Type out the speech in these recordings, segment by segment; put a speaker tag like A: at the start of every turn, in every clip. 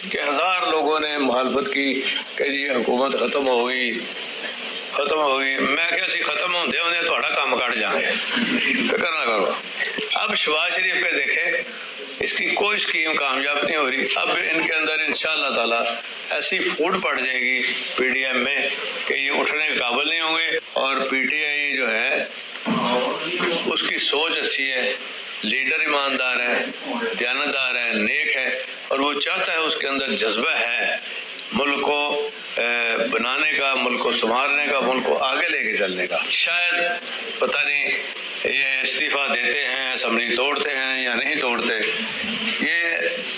A: कि 1000 लोगों ने मुखालफत की कि जी हुकूमत खत्म हो गई। मैं क्या सी खत्म होंदे होंदे थोड़ा काम कट जाएंगे, फिक्र ना करो। अब शहबाज शरीफ पे देखे, इसकी कोई स्कीम कामयाब नहीं हो रही। अब इनके अंदर इंशाअल्लाह ताला ऐसी फूट पड़ जाएगी PDM में कि ये उठने के काबिल नहीं होंगे। और PTI जो है उसकी सोच अच्छी है, लीडर ईमानदार है, दयानतदार है, नेक है, और वो चाहता है, उसके अंदर जज्बा है मुल्क को बनाने का, मुल्क को संभालने का, मुल्क को आगे लेके चलने का। शायद पता नहीं ये इस्तीफा देते हैं, असम्बली तोड़ते हैं या नहीं तोड़ते। ये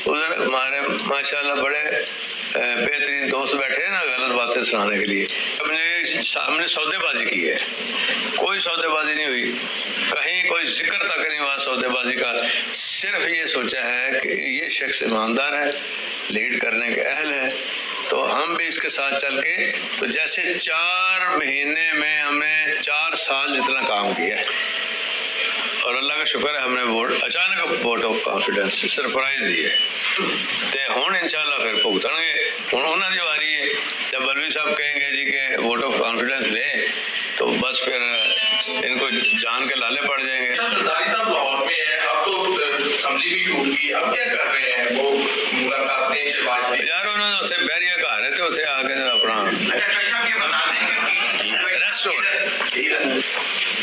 A: उधर हमारे माशाल्लाह बड़े बेहतरीन दोस्त बैठे हैं ना गलत बातें सुनाने के लिए। अपने सामने सौदेबाजी की है, कोई सौदेबाजी नहीं हुई, कहीं कोई जिक्र तक नहीं हुआ सौदेबाजी का। सिर्फ ये सोचा है कि ये शख्स ईमानदार है, लीड करने के अहल है, तो हम भी इसके साथ चल के, तो जैसे 4 महीने में हमने 4 साल जितना काम किया है, और अल्लाह का शुक्र है हमने अचानक वोट ऑफ कॉन्फिडेंस सरप्राइज दी है। तो हुण इंशाअल्लाह फिर भुगतणगे। हुण उन्हां दी वारी है, जब बलवी साहब कहेंगे जी के वोट ऑफ कॉन्फिडेंस ले, तो बस फिर इनको जान के लाले पड़ जाएंगे।
B: लाहौर में है, अब तो असेंबली भी टूट गई, अब क्या कर रहे हैं वो? मुलाकातें शहबाज
A: यार उन्होंने उत्थे बहरिया घर है, तो उत्थे आके अपना रेस्ट हो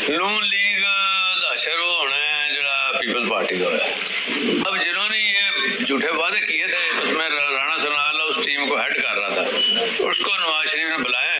A: नून लीग दा शुरू होना है जो पीपल्स पार्टी का है। अब जिन्होंने ये झूठे वादे किए थे, उसमें राणा सनाउल्लाह उस टीम को हेड कर रहा था, उसको नवाज शरीफ ने बुलाया।